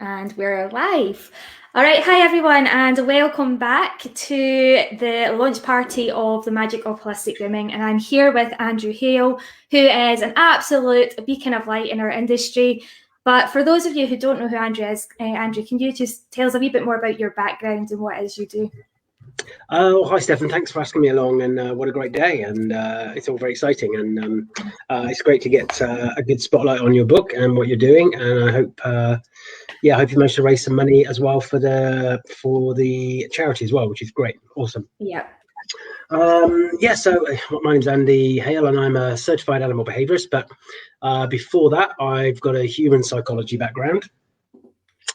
And we're live. All right, hi everyone, and welcome back to the launch party of the Magic of Holistic Grooming. And I'm here with Andrew Hale, who is an absolute beacon of light in our industry. But for those of you who don't know who Andrew is, Andrew, can you just tell us a wee bit more about your background and what it is you do? Oh, hi, Stefan. Thanks for asking me along, and what a great day. And it's all very exciting, and it's great to get a good spotlight on your book and what you're doing. And I hope, I hope you managed to raise some money as well for the charity as well, which is great. Awesome. Yeah. So my name's Andy Hale, and I'm a certified animal behaviorist. But before that, I've got a human psychology background,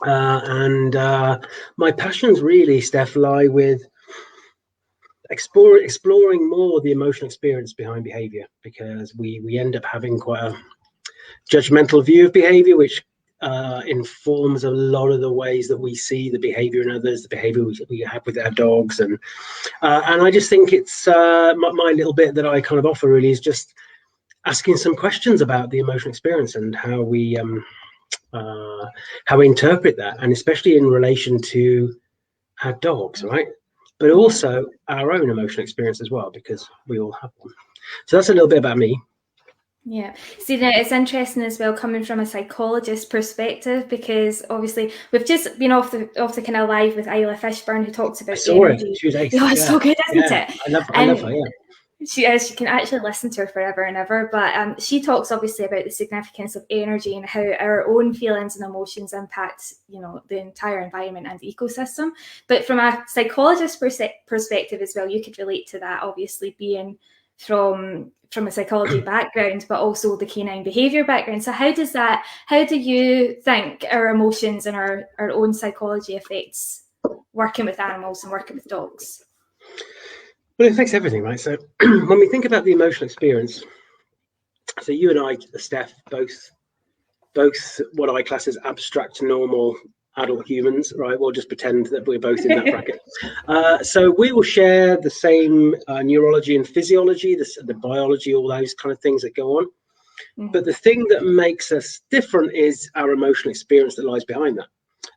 and my passions really, Steph, lie with exploring more the emotional experience behind behavior, because we end up having quite a judgmental view of behavior, which informs a lot of the ways that we see the behavior in others, the behavior we have with our dogs, and I just think it's my little bit that I kind of offer really is just asking some questions about the emotional experience and how we interpret that, and especially in relation to our dogs, right? But also our own emotional experience as well, because we all have one. So that's a little bit about me. Yeah. See, now it's interesting as well coming from a psychologist perspective, because obviously we've just been off the kind of live with Isla Fishburne, who talks about energy. She was ace. Oh, it's so good, isn't it? I love her, yeah. She is. You can actually listen to her forever and ever. But she talks obviously about the significance of energy and how our own feelings and emotions impact, the entire environment and ecosystem. But from a psychologist perspective as well, you could relate to that, obviously being from a psychology background, but also the canine behavior background. So how do you think our emotions and our own psychology affects working with animals and working with dogs? Well, it affects everything, right? So when we think about the emotional experience, so you and I, Steph, both what I class as abstract, normal adult humans, right? We'll just pretend that we're both in that bracket. So we will share the same neurology and physiology, the biology, all those kind of things that go on. Mm-hmm. But the thing that makes us different is our emotional experience that lies behind that.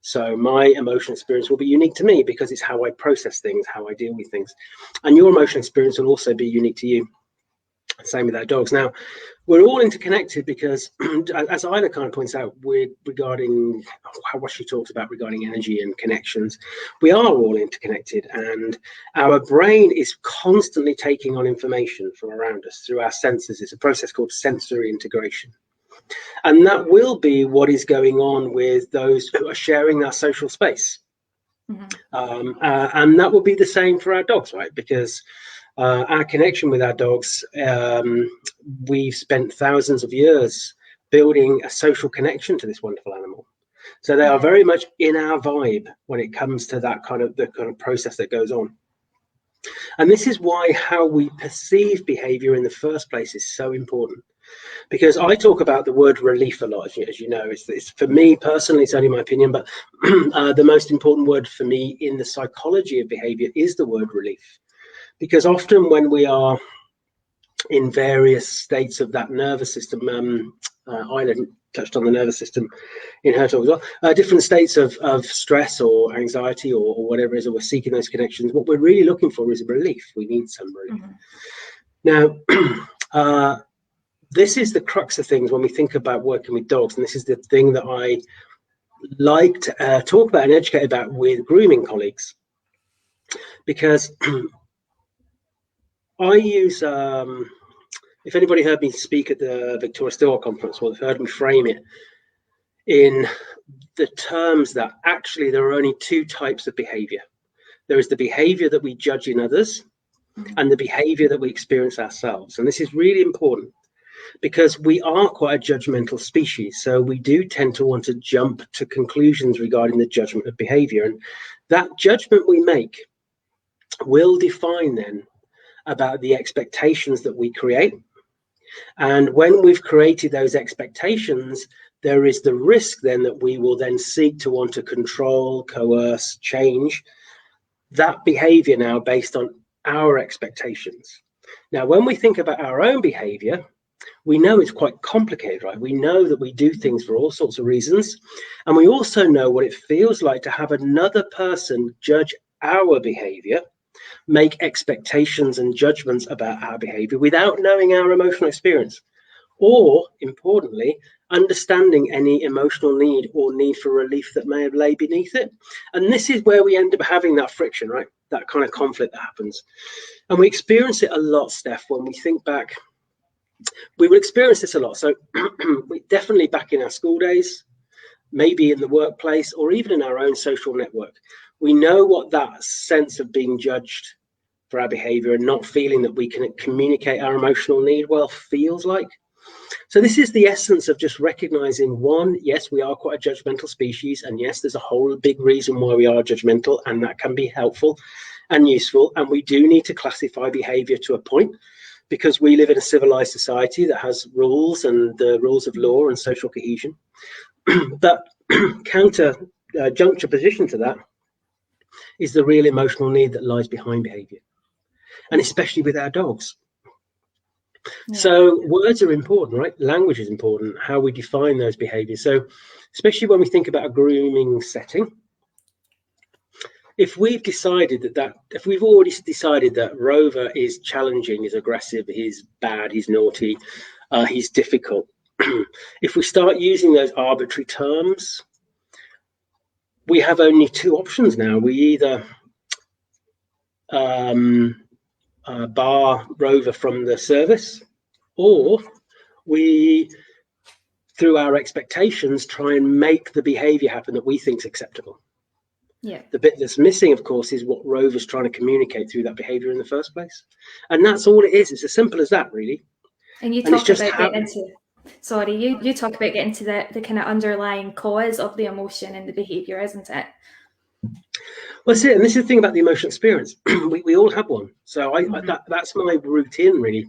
So my emotional experience will be unique to me because it's how I process things, how I deal with things. And your emotional experience will also be unique to you. Same with our dogs. Now, we're all interconnected because, as Isla kind of points out, regarding what she talks about regarding energy and connections, we are all interconnected, and our brain is constantly taking on information from around us through our senses. It's a process called sensory integration. And that will be what is going on with those who are sharing our social space. Mm-hmm. And that will be the same for our dogs, right? Because our connection with our dogs, we've spent thousands of years building a social connection to this wonderful animal. So they are very much in our vibe when it comes to the kind of process that goes on. And this is why how we perceive behavior in the first place is so important. Because I talk about the word relief a lot, as you know. It's for me personally, it's only my opinion, but the most important word for me in the psychology of behavior is the word relief. Because often when we are in various states of that nervous system, Isla touched on the nervous system in her talk as well, different states of stress or anxiety or whatever it is, or we're seeking those connections, what we're really looking for is relief. We need some relief. Mm-hmm. Now, this is the crux of things when we think about working with dogs, and this is the thing that I like to talk about and educate about with grooming colleagues, because I use, if anybody heard me speak at the Victoria Stillwell conference, or they've heard me frame it in the terms that actually there are only two types of behavior. There is the behavior that we judge in others, and the behavior that we experience ourselves. And this is really important, because we are quite a judgmental species. So we do tend to want to jump to conclusions regarding the judgment of behavior. And that judgment we make will define then about the expectations that we create. And when we've created those expectations, there is the risk then that we will then seek to want to control, coerce, change that behavior now based on our expectations. Now, when we think about our own behavior, we know it's quite complicated, right? We know that we do things for all sorts of reasons. And we also know what it feels like to have another person judge our behavior, make expectations and judgments about our behavior without knowing our emotional experience, or importantly, understanding any emotional need or need for relief that may have lay beneath it. And this is where we end up having that friction, right? That kind of conflict that happens. And we experience it a lot, Steph, when we think back. We will experience this a lot. So we definitely back in our school days, maybe in the workplace, or even in our own social network. We know what that sense of being judged for our behavior and not feeling that we can communicate our emotional need well feels like. So this is the essence of just recognizing, one, yes, we are quite a judgmental species, and yes, there's a whole big reason why we are judgmental, and that can be helpful and useful, and we do need to classify behavior to a point, because we live in a civilized society that has rules and the rules of law and social cohesion. But counter juxtaposition to that is the real emotional need that lies behind behavior, and especially with our dogs. Yeah. So words are important, right? Language is important, how we define those behaviors. So especially when we think about a grooming setting, if we've already decided that Rover is challenging, is aggressive, he's bad, he's naughty, he's difficult, if we start using those arbitrary terms, we have only two options now. We either bar Rover from the service, or we, through our expectations, try and make the behavior happen that we think is acceptable. Yeah. The bit that's missing, of course, is what Rover's trying to communicate through that behavior in the first place. And that's all it is. It's as simple as that, really. And you talk about getting into, you talk about getting to the kind of underlying cause of the emotion and the behavior, isn't it? Well, that's it. And this is the thing about the emotional experience. we all have one. So that's my routine, really.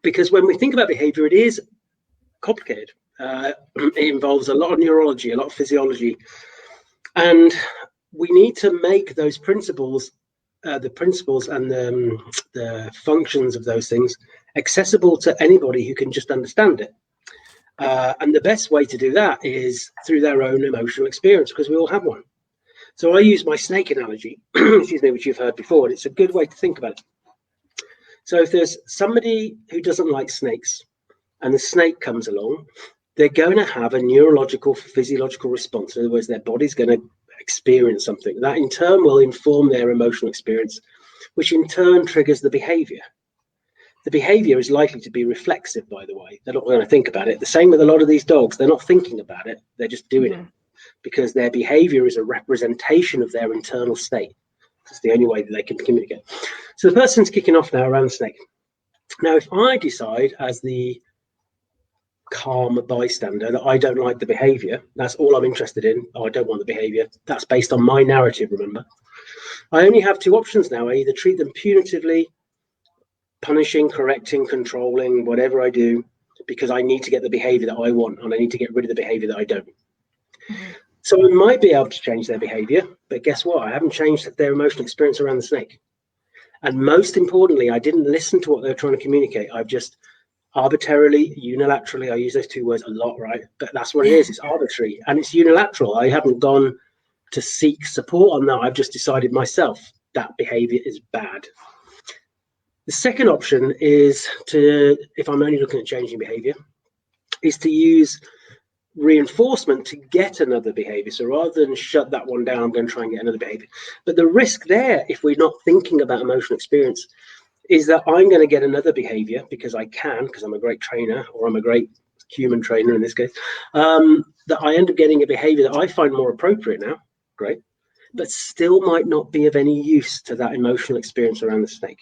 Because when we think about behavior, it is complicated. It involves a lot of neurology, a lot of physiology. And we need to make those principles, the principles and the functions of those things accessible to anybody who can just understand it. And the best way to do that is through their own emotional experience, because we all have one. So I use my snake analogy, excuse me, which you've heard before, and it's a good way to think about it. So if there's somebody who doesn't like snakes and the snake comes along, they're going to have a neurological, physiological response. In other words, their body's going to experience something. That in turn will inform their emotional experience, which in turn triggers the behavior. The behavior is likely to be reflexive, by the way. They're not going to think about it. The same with a lot of these dogs. They're not thinking about it. They're just doing it, because their behavior is a representation of their internal state. It's the only way that they can communicate. So the person's kicking off now around the snake. Now, if I decide as the calm bystander that I don't like the behavior, that's all I'm interested in. Oh, I don't want the behavior. That's based on my narrative, remember. I only have two options now. I either treat them punitively, punishing, correcting, controlling, whatever I do, because I need to get the behavior that I want, and I need to get rid of the behavior that I don't. So I might be able to change their behavior, but guess what? I haven't changed their emotional experience around the snake. And most importantly, I didn't listen to what they were trying to communicate. I've just arbitrarily, unilaterally, I use those two words a lot, right? But that's what it is. It's arbitrary and it's unilateral. I haven't gone to seek support on that. I've just decided myself that behavior is bad. The second option is to, if I'm only looking at changing behavior, is to use reinforcement to get another behavior. So rather than shut that one down, I'm going to try and get another behavior. But the risk there, if we're not thinking about emotional experience, is that I'm going to get another behavior because I can, because I'm a great trainer, or I'm a great human trainer in this case, that I end up getting a behavior that I find more appropriate now, great, but still might not be of any use to that emotional experience around the snake.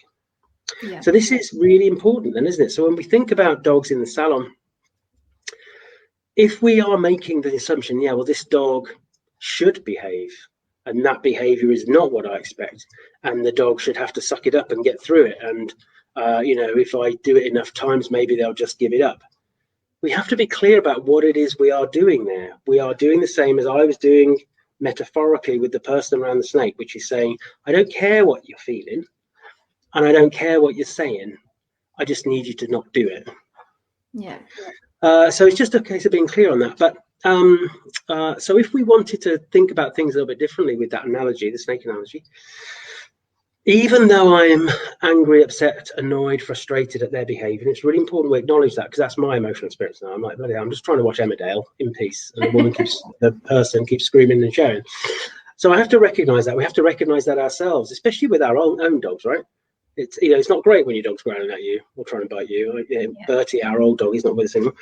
Yeah. So this is really important then, isn't it? So when we think about dogs in the salon, if we are making the assumption, yeah, well, this dog should behave, and that behavior is not what I expect, and the dog should have to suck it up and get through it, and if I do it enough times, maybe they'll just give it up. We have to be clear about what it is we are doing there. We are doing the same as I was doing metaphorically with the person around the snake, which is saying, I don't care what you're feeling, and I don't care what you're saying. I just need you to not do it. Yeah. So it's just a case of being clear on that. But so if we wanted to think about things a little bit differently with that analogy, the snake analogy, even though I'm angry, upset, annoyed, frustrated at their behaviour, it's really important we acknowledge that, because that's my emotional experience now. I'm like, bloody hell, I'm just trying to watch Emmerdale in peace, and the person keeps screaming and shouting. So I have to recognise that. We have to recognise that ourselves, especially with our own dogs, right? It's, you know, it's not great when your dog's growling at you or trying to bite you. Bertie, our old dog, he's not with us anymore.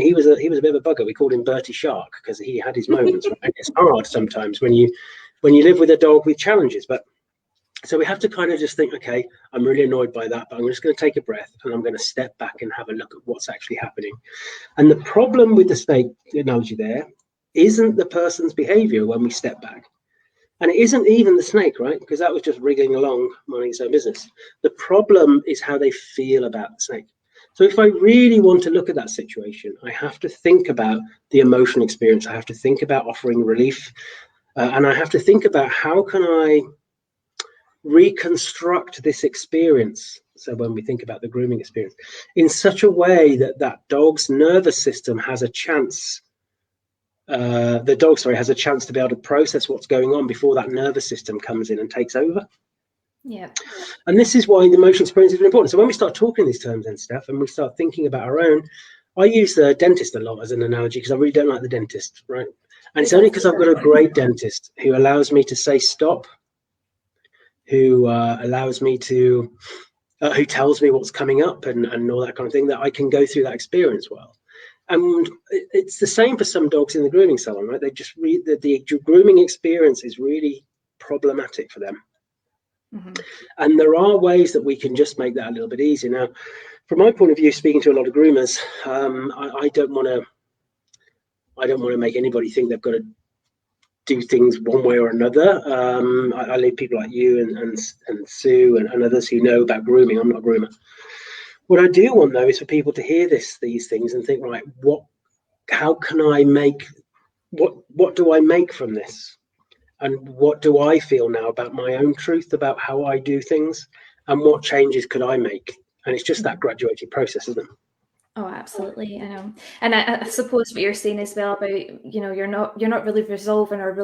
He was a bit of a bugger. We called him Bertie Shark because he had his moments. Right? It's hard sometimes when you live with a dog with challenges, but so we have to kind of just think, okay, I'm really annoyed by that, but I'm just going to take a breath and I'm going to step back and have a look at what's actually happening. And the problem with the snake analogy there isn't the person's behavior when we step back. And it isn't even the snake, right? Because that was just wriggling along, minding its own business. The problem is how they feel about the snake. So if I really want to look at that situation, I have to think about the emotional experience. I have to think about offering relief. And I have to think about how can I reconstruct this experience. So when we think about the grooming experience in such a way that that dog's nervous system has a chance, the dog, sorry, has a chance to be able to process what's going on before that nervous system comes in and takes over. Yeah. And this is why the emotional experience is really important. So when we start talking these terms and stuff, and we start thinking about our own, I use the dentist a lot as an analogy because I really don't like the dentist, right? And it's only because I've got a great dentist who allows me to say stop, who allows me to, who tells me what's coming up and all that kind of thing, that I can go through that experience well. And it's the same for some dogs in the grooming salon, right? They just read the grooming experience is really problematic for them. Mm-hmm. And there are ways that we can just make that a little bit easier. Now, from my point of view, speaking to a lot of groomers, I don't want to make anybody think they've got to do things one way or another. I leave people like you and Sue and others who know about grooming. I'm not a groomer. What I do want, though, is for people to hear these things and think, right, how can I make, what do I make from this? And what do I feel now about my own truth, about how I do things, and what changes could I make? And it's just that graduated process, isn't it? Oh, absolutely. I know. And I suppose what you're saying as well about, you're not really resolving or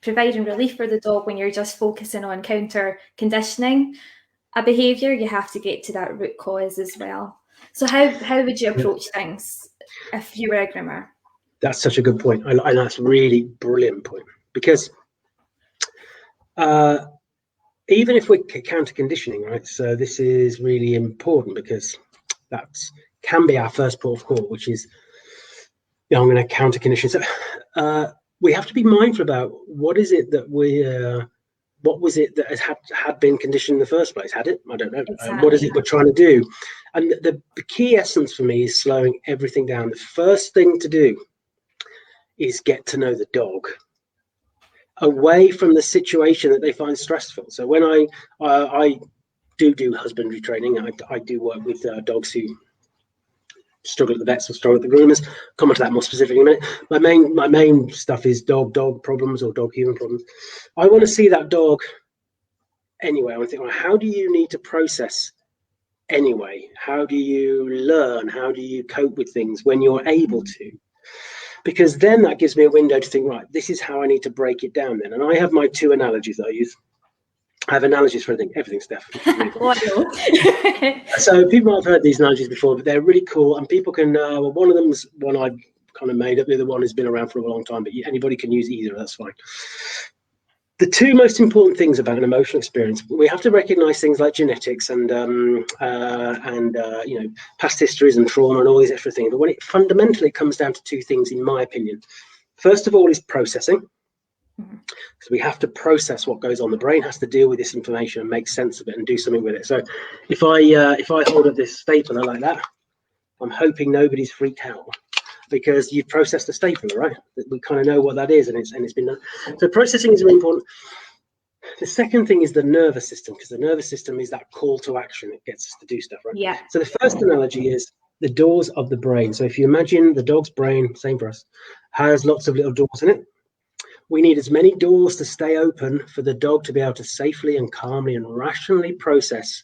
providing relief for the dog when you're just focusing on counter conditioning a behavior. You have to get to that root cause as well. So how would you approach things if you were a groomer? That's such a good point. And that's a really brilliant point, because even if we're counter conditioning, right? So this is really important because that can be our first port of call, which is, I'm going to counter condition. So we have to be mindful about what is it that what was it that had been conditioned in the first place? Had it? I don't know. Exactly. What is it we're trying to do? And the key essence for me is slowing everything down. The first thing to do is get to know the dog away from the situation that they find stressful. So when I do husbandry training, I do work with dogs who struggle at the vets or struggle at the groomers. Come on to that more specifically in a minute. My main stuff is dog problems or dog human problems. I want to see that dog anyway. I want to think, well, how do you need to process anyway? How do you learn? How do you cope with things when you're able to? Because then that gives me a window to think, right, this is how I need to break it down then. And I have my two analogies that I use. I have analogies for everything, Steph. So people might have heard these analogies before, but they're really cool. And people can, well, one of them's one I kind of made up. The other one has been around for a long time, but anybody can use either. That's fine. The two most important things about an emotional experience, we have to recognize things like genetics and past histories and trauma and all these extra things. But when it fundamentally comes down to two things, in my opinion, first of all is processing. Because we have to process what goes on. The brain has to deal with this information and make sense of it and do something with it. So if I hold up this stapler like that, I'm hoping nobody's freaked out, because you've processed a stapler, right? We kind of know what that is, and it's been done. So processing is really important. The second thing is the nervous system, because the nervous system is that call to action. It gets us to do stuff, right? Yeah. So the first analogy is the doors of the brain. So if you imagine the dog's brain, same for us, has lots of little doors in it. We need as many doors to stay open for the dog to be able to safely and calmly and rationally process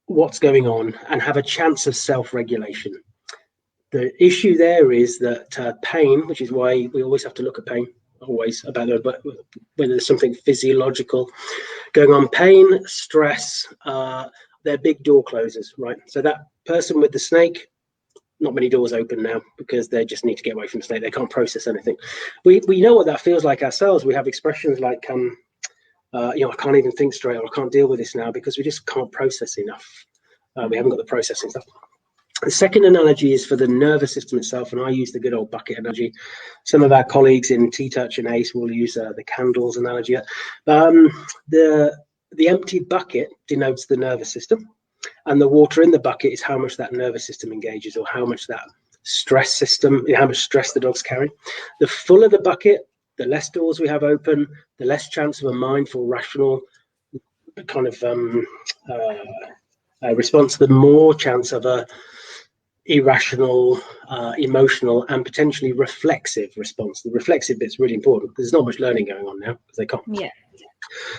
what's going on and have a chance of self-regulation. The issue there is that pain, which is why we always have to look at pain, always, about whether there's something physiological going on. Pain, stress, they're big door closers, right? So that person with the snake, not many doors open now because they just need to get away from the snake. They can't process anything. We know what that feels like ourselves. We have expressions like, I can't even think straight, or I can't deal with this now, because we just can't process enough. We haven't got the processing stuff. The second analogy is for the nervous system itself, and I use the good old bucket analogy. Some of our colleagues in T-Touch and ACE will use the candles analogy. The empty bucket denotes the nervous system, and the water in the bucket is how much that nervous system engages, or how much that stress system, how much stress the dog's carrying. The fuller the bucket, the less doors we have open, the less chance of a mindful, rational kind of response, the more chance of a irrational, emotional, and potentially reflexive response. The reflexive bit's really important because there's not much learning going on now because they can't. Yeah.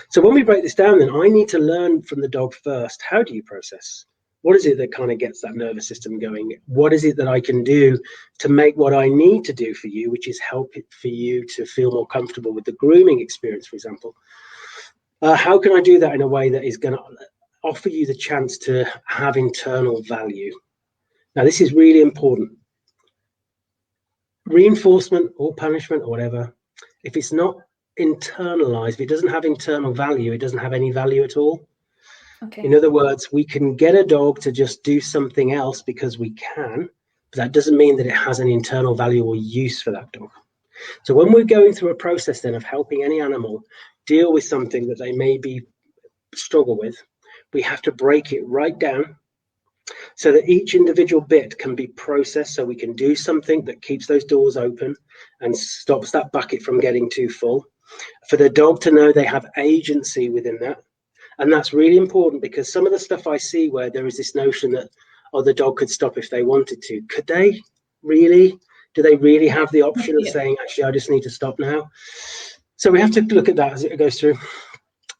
So when we break this down, then I need to learn from the dog first. How do you process? What is it that kind of gets that nervous system going? What is it that I can do to make what I need to do for you, which is help it for you to feel more comfortable with the grooming experience, for example? How can I do that in a way that is going to offer you the chance to have internal value? Now, this is really important. Reinforcement or punishment or whatever, if it's not internalized, if it doesn't have internal value, it doesn't have any value at all. Okay. In other words, we can get a dog to just do something else because we can, but that doesn't mean that it has an internal value or use for that dog. So when we're going through a process then of helping any animal deal with something that they maybe struggle with, we have to break it right down so that each individual bit can be processed, so we can do something that keeps those doors open and stops that bucket from getting too full. For the dog to know they have agency within that. And that's really important, because some of the stuff I see where there is this notion that, oh, the dog could stop if they wanted to. Could they really? Do they really have the option of saying, actually, I just need to stop now? So we have to look at that as it goes through.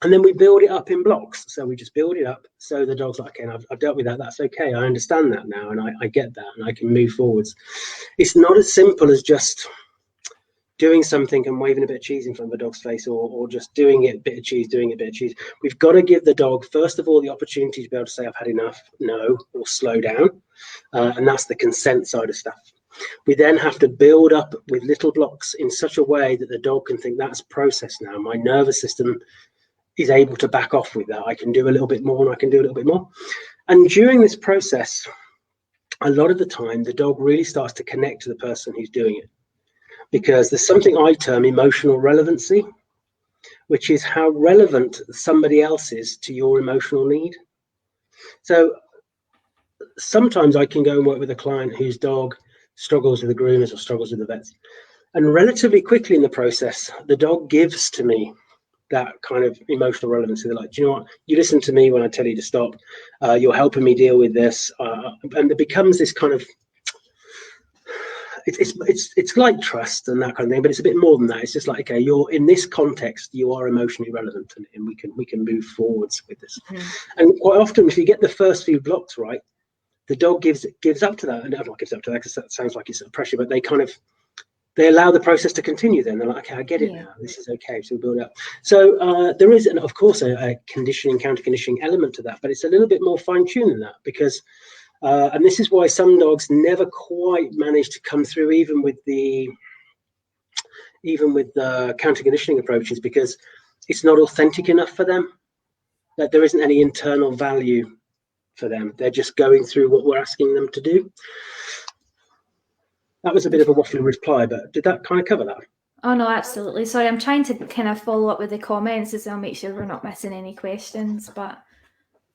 And then we build it up in blocks. So we just build it up. So the dog's like, okay, I've dealt with that. That's okay. I understand that now. And I get that. And I can move forwards. It's not as simple as just doing something and waving a bit of cheese in front of a dog's face, or just doing it, bit of cheese, doing a bit of cheese. We've got to give the dog, first of all, the opportunity to be able to say, I've had enough, no, or slow down. And that's the consent side of stuff. We then have to build up with little blocks in such a way that the dog can think, that's processed now. My nervous system is able to back off with that. I can do a little bit more, and I can do a little bit more. And during this process, a lot of the time, the dog really starts to connect to the person who's doing it, because there's something I term emotional relevancy, which is how relevant somebody else is to your emotional need. So sometimes I can go and work with a client whose dog struggles with the groomers or struggles with the vets, and relatively quickly in the process, the dog gives to me that kind of emotional relevancy. They're like, do you know what? You listen to me when I tell you to stop. You're helping me deal with this, and it becomes this kind of. It's like trust and that kind of thing, but it's a bit more than that. It's just like, okay, you're in this context, you are emotionally relevant, and we can move forwards with this. And quite often, if you get the first few blocks right, the dog gives up to that, and not gives up to that because that sounds like it's a pressure, but they allow the process to continue. Then they're like, okay, I get it now. This is okay. So we build up. So there is, of course, a conditioning, counter conditioning element to that, but it's a little bit more fine tuned than that, because. And this is why some dogs never quite manage to come through, even with the counter conditioning approaches, because it's not authentic enough for them. That there isn't any internal value for them. They're just going through what we're asking them to do. That was a bit of a waffling reply, but did that kind of cover that? Oh, no, absolutely. Sorry, I'm trying to kind of follow up with the comments as well, make sure we're not missing any questions, but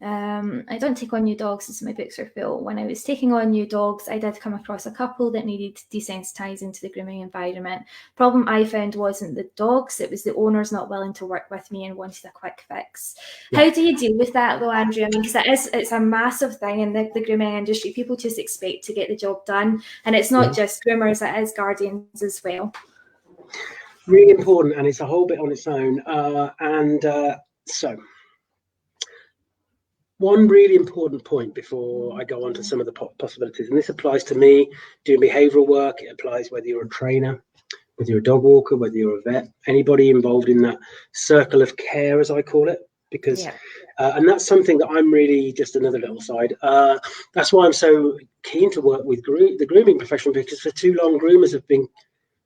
I don't take on new dogs as my books are full. When I was taking on new dogs, I did come across a couple that needed desensitizing to the grooming environment. Problem I found wasn't the dogs, it was the owners not willing to work with me and wanted a quick fix. How do you deal with that though, Andrew? I mean, because it's a massive thing in the grooming industry. People just expect to get the job done, and it's not just groomers, it is guardians as well. Really important, and it's a whole bit on its own. So one really important point before I go on to some of the possibilities, and this applies to me doing behavioural work. It applies whether you're a trainer, whether you're a dog walker, whether you're a vet, anybody involved in that circle of care, as I call it, because and that's something that I'm really, just another little side. That's why I'm so keen to work with the grooming profession, because for too long, groomers have been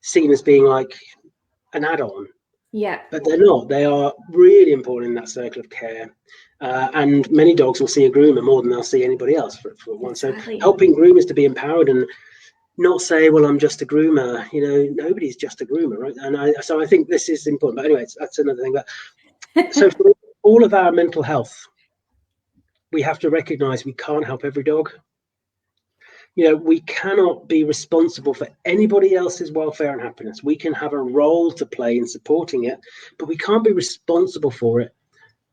seen as being like an add-on. Yeah. But they're not. They are really important in that circle of care. And many dogs will see a groomer more than they'll see anybody else for one. Exactly. So helping groomers to be empowered and not say, well, I'm just a groomer. You know, nobody's just a groomer, right? And so I think this is important. But anyway, that's another thing. But so for all of our mental health, we have to recognize we can't help every dog. You know, we cannot be responsible for anybody else's welfare and happiness. We can have a role to play in supporting it, but we can't be responsible for it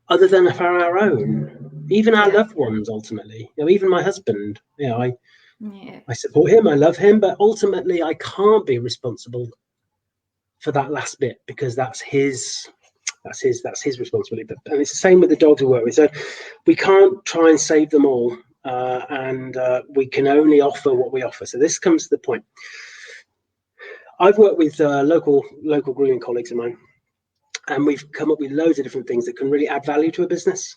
other than for our own, even our loved ones, ultimately. You know, even my husband, you know, I support him, I love him, but ultimately I can't be responsible for that last bit, because that's his responsibility. And it's the same with the dogs we work with. So we can't try and save them all. And we can only offer what we offer. So this comes to the point. I've worked with local grooming colleagues of mine, and we've come up with loads of different things that can really add value to a business.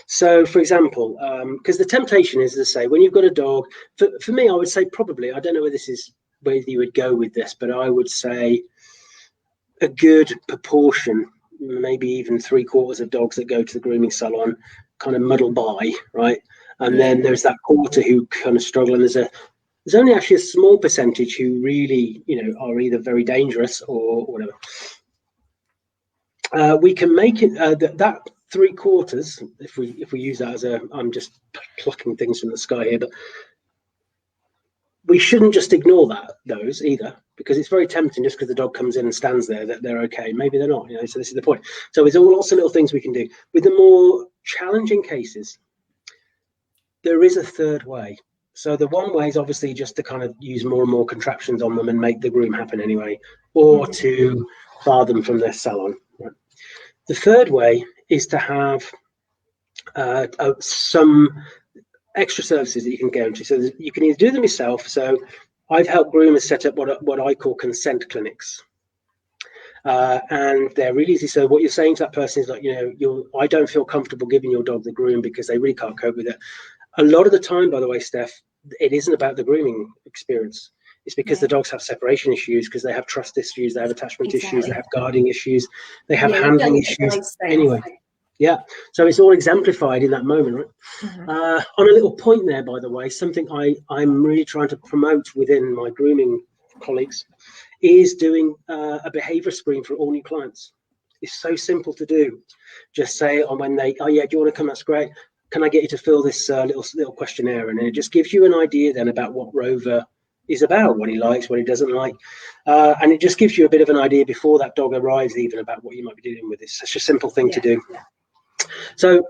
So, for example, because the temptation is to say, when you've got a dog, for me, I would say probably, I don't know whether you would go with this, but I would say a good proportion, maybe even 3/4 of dogs that go to the grooming salon kind of muddle by, right? And then there's that quarter who kind of struggle, and there's only actually a small percentage who really, you know, are either very dangerous or whatever. We can make it that 3/4, if we use that as I'm just plucking things from the sky here, but we shouldn't just ignore those either, because it's very tempting just because the dog comes in and stands there that they're okay. Maybe they're not, you know. So this is the point. So there's lots of little things we can do. With the more challenging cases, there is a third way. So the one way is obviously just to kind of use more and more contraptions on them and make the groom happen anyway, or to bar them from their salon. Right? The third way is to have some extra services that you can go into. So you can either do them yourself. So I've helped groomers set up what I call consent clinics. And they're really easy. So what you're saying to that person is like, you know, I don't feel comfortable giving your dog the groom because they really can't cope with it. A lot of the time, by the way, Steph, it isn't about the grooming experience. It's because the dogs have separation issues, because they have trust issues, they have attachment issues, they have guarding issues, they have handling issues. Anyway, so it's all exemplified in that moment, right? On a little point there, by the way, something I'm really trying to promote within my grooming colleagues is doing a behaviour screen for all new clients. It's so simple to do. Just say when they, do you want to come? That's great. Can I get you to fill this little questionnaire? And it just gives you an idea then about what Rover is about, what he likes, what he doesn't like. And it just gives you a bit of an idea before that dog arrives even about what you might be dealing with. It's such a simple thing to do. So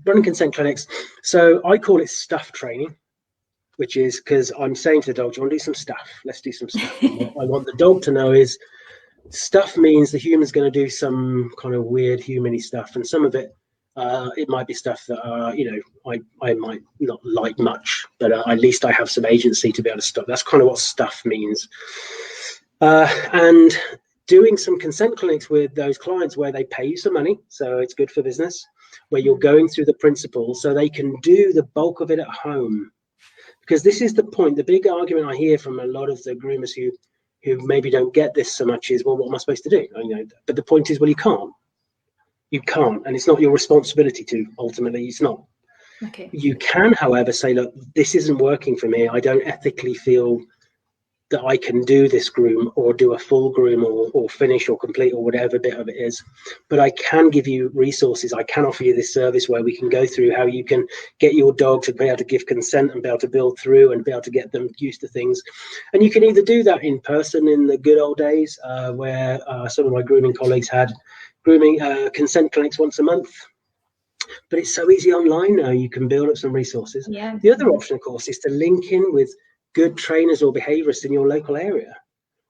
running consent clinics. So I call it stuff training, which is because I'm saying to the dog, do you want to do some stuff? Let's do some stuff. What I want the dog to know is stuff means the human's going to do some kind of weird human-y stuff, and some of it, it might be stuff that, you know, I might not like much, but at least I have some agency to be able to stop. That's kind of what stuff means. And doing some consent clinics with those clients where they pay you some money, so it's good for business, where you're going through the principles so they can do the bulk of it at home. Because this is the point, the big argument I hear from a lot of the groomers who maybe don't get this so much is, well, what am I supposed to do? You know, but the point is, well, you can't. You can't, and it's not your responsibility to. Ultimately, it's not. Okay. You can, however, say, look, this isn't working for me. I don't ethically feel that I can do this groom or do a full groom or finish or complete or whatever bit of it is. But I can give you resources. I can offer you this service where we can go through how you can get your dog to be able to give consent and be able to build through and be able to get them used to things. And you can either do that in person in the good old days where some of my grooming colleagues had grooming consent clinics once a month. But it's so easy online now. You can build up some resources. Yeah. The other option, of course, is to link in with good trainers or behaviorists in your local area,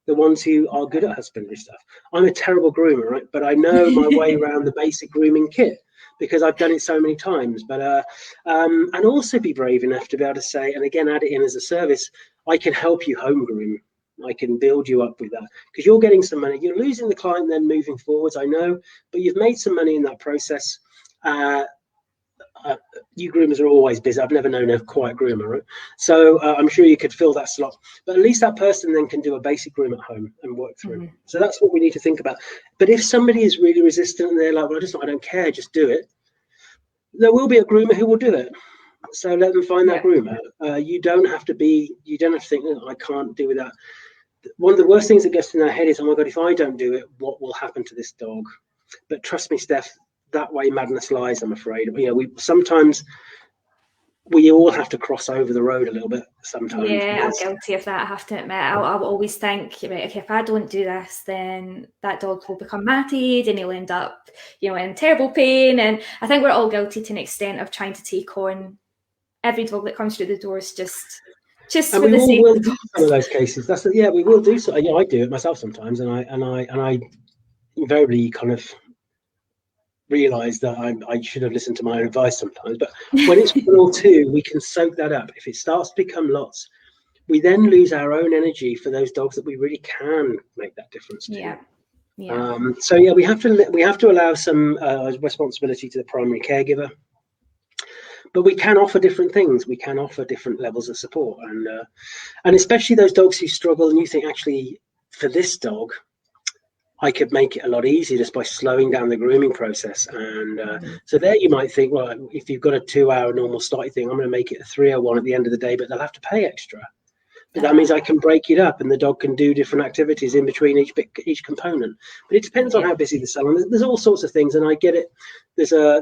the ones who are good at husbandry stuff. I'm a terrible groomer, right? But I know my way around the basic grooming kit. because I've done it so many times. But and also be brave enough to be able to say, and again, add it in as a service, I can help you home groom. I can build you up with that, because you're getting some money. You're losing the client then moving forwards, I know, but you've made some money in that process. You groomers are always busy. I've never known a quiet groomer, right? So I'm sure you could fill that slot, but at least that person then can do a basic groom at home and work through. So that's what we need to think about. But if somebody is really resistant and they're like, well, I don't care, just do it, there will be a groomer who will do it. So let them find that groomer. You don't have to think, oh, I can't do that. One of the worst things that gets in our head is, oh my God, if I don't do it, what will happen to this dog? But trust me, Steph, that way madness lies, I'm afraid. Sometimes we all have to cross over the road a little bit sometimes. Yeah, I'm guilty of that, I have to admit. I'll always think, right, okay, if I don't do this, then that dog will become matted and he'll end up, in terrible pain. And I think we're all guilty to an extent of trying to take on every dog that comes through the doors just and for the sake of some of those cases. We will do so. I do it myself sometimes, and I invariably kind of realize that I should have listened to my own advice sometimes. But when it's 1 or 2, we can soak that up. If it starts to become lots, we then lose our own energy for those dogs that we really can make that difference to. We have to allow some responsibility to the primary caregiver. But we can offer different things. We can offer different levels of support, and especially those dogs who struggle, and you think, actually, for this dog, I could make it a lot easier just by slowing down the grooming process. And so there you might think, well, if you've got a 2-hour normal starting thing, I'm going to make it a 3-hour at the end of the day, but they'll have to pay extra. But that means I can break it up, and the dog can do different activities in between each component. But it depends on how busy the salon. There's all sorts of things, and I get it. There's a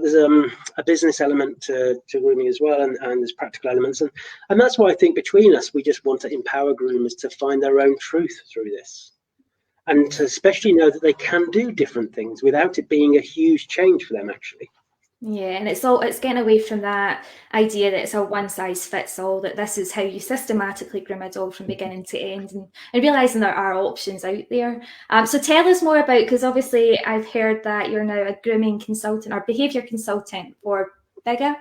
business element to grooming as well, and there's practical elements, and that's why I think between us we just want to empower groomers to find their own truth through this, and to especially know that they can do different things without it being a huge change for them actually. Yeah, and it's getting away from that idea that it's a one size fits all, that this is how you systematically groom a dog from beginning to end, and realising there are options out there. So tell us more about, because obviously I've heard that you're now a grooming consultant or behaviour consultant for Bigger.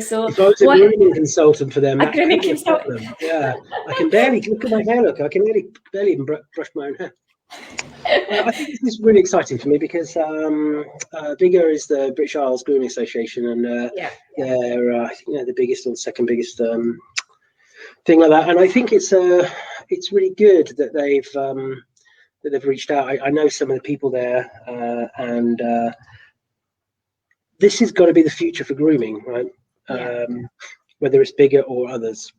So if I was a grooming consultant for them, a grooming consultant. Yeah, I can barely look at my hair. Look, I can barely even brush my own hair. I think this is really exciting for me because Behaviour is the British Isles Grooming Association, and they're the biggest or the second biggest thing like that. And I think it's really good that they've reached out. I know some of the people there, and this has got to be the future for grooming, right? Whether it's Bigger or others.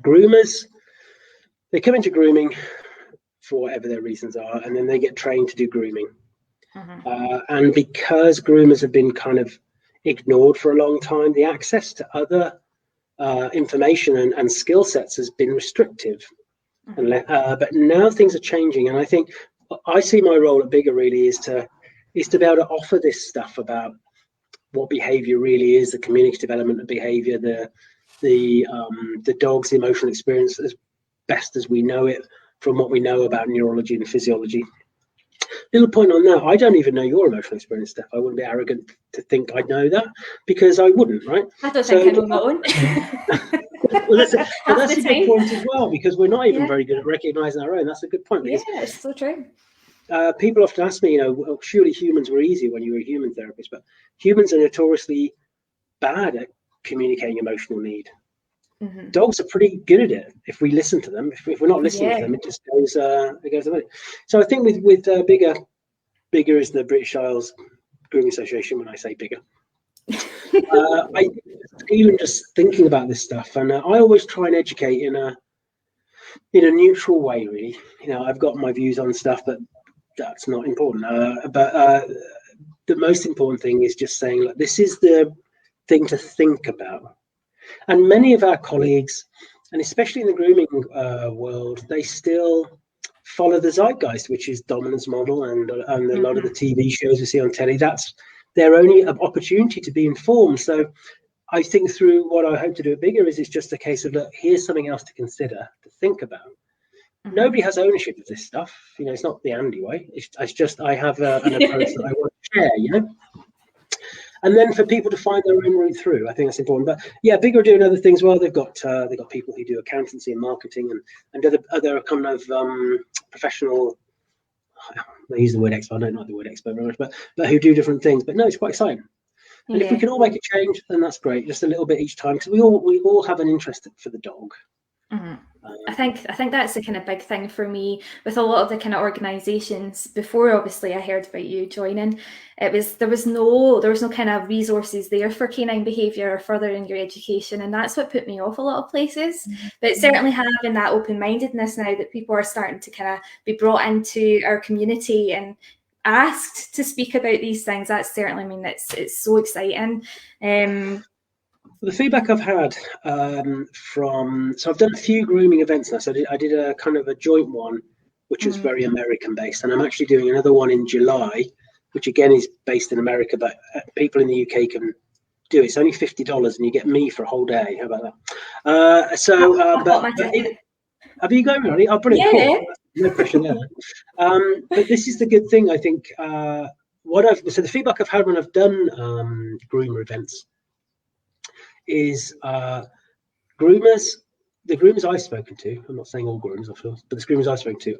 Groomers, they come into grooming for whatever their reasons are, and then they get trained to do grooming. And because groomers have been kind of ignored for a long time, the access to other information and skill sets has been restrictive. But now things are changing, and I think I see my role at Bigger really is to be able to offer this stuff about what behaviour really is, the communicative element of behaviour, the dog's emotional experience as best as we know it from what we know about neurology and physiology. Little point on that, I don't even know your emotional experience, Steph. I wouldn't be arrogant to think I know that, because I wouldn't, right? I don't think I know my own. Well, that's a good point as well, because we're not even very good at recognising our own. That's a good point. Because, it's so true. People often ask me, well, surely humans were easy when you were a human therapist, but humans are notoriously bad at communicating emotional need. Dogs are pretty good at it if we listen to them. If we're not listening to them, it just goes away. So I think with Bigger is the British Isles Grooming Association. When I say Bigger, I even just thinking about this stuff, and I always try and educate in a neutral way. Really, I've got my views on stuff, but that's not important. But the most important thing is just saying, look, this is the thing to think about. And many of our colleagues, and especially in the grooming world, they still follow the zeitgeist, which is dominance model, and a lot of the TV shows we see on telly. That's their only opportunity to be informed. So I think through what I hope to do at Bigger is it's just a case of, look, here's something else to consider, to think about. Nobody has ownership of this stuff. It's not the Andy way. It's just I have an approach that I want to share, and then for people to find their own route through, I think that's important. But yeah, Big are doing other things well. They've got people who do accountancy and marketing and other kind of professional. I use the word expert. I don't like the word expert very much, but who do different things. But no, it's quite exciting. And if we can all make a change, then that's great. Just a little bit each time, because we all have an interest for the dog. Mm-hmm. I think that's the kind of big thing for me with a lot of the kind of organisations. Before, obviously, I heard about you joining. There was no kind of resources there for canine behaviour or furthering your education, and that's what put me off a lot of places. But certainly having that open-mindedness now that people are starting to kind of be brought into our community and asked to speak about these things, that's certainly, I mean, it's so exciting. The feedback I've had so I've done a few grooming events now. So I did a kind of a joint one, which was very American based, and I'm actually doing another one in July, which again is based in America, but people in the UK can do it. It's only $50, and you get me for a whole day. How about that? Have you going already? Oh, brilliant! Yeah. Cool. No pressure there. But this is the good thing, I think. So the feedback I've had when I've done groomer events is the groomers I've spoken to, I'm not saying all groomers, of course, but the groomers I've spoken to,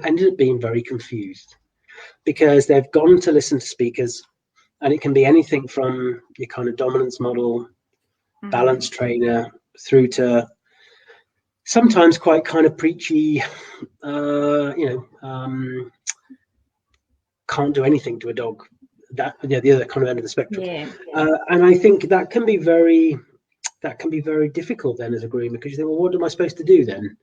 ended up being very confused, because they've gone to listen to speakers, and it can be anything from your kind of dominance model, balance trainer, through to sometimes quite kind of preachy, can't do anything to a dog. The other kind of end of the spectrum. And I think that can be very difficult then as a groomer, because you think, well, what am I supposed to do then?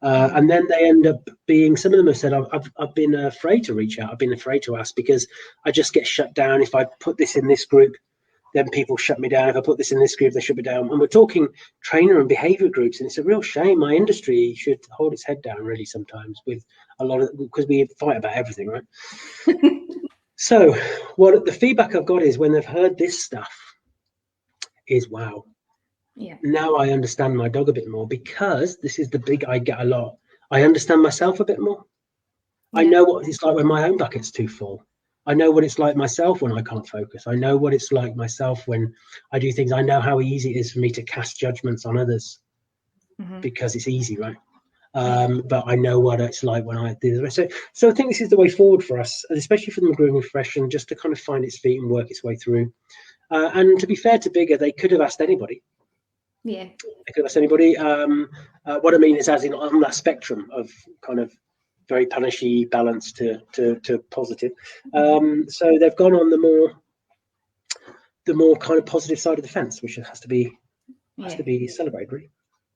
And then they end up being, some of them have said, I've been afraid to reach out. I've been afraid to ask, because I just get shut down. If I put this in this group, then people shut me down. If I put this in this group, they shut me down. And we're talking trainer and behavior groups, and it's a real shame. My industry should hold its head down really sometimes, with a lot of, because we fight about everything, right? So what the feedback I've got is, when they've heard this stuff, is wow. Yeah. Now I understand my dog a bit more, because this is the big, I get a lot. I understand myself a bit more. Yeah. I know what it's like when my own bucket's too full. I know what it's like myself when I can't focus. I know what it's like myself when I do things. I know how easy it is for me to cast judgments on others, because it's easy, right? But I know what it's like when I do the rest. So I think this is the way forward for us, especially for the grooming profession, just to kind of find its feet and work its way through. And to be fair to Bigger, they could have asked anybody. Yeah, they could have asked anybody. What I mean is, as in on that spectrum of kind of very punishy balance to positive. So they've gone on the more kind of positive side of the fence, which has to be celebrated, really.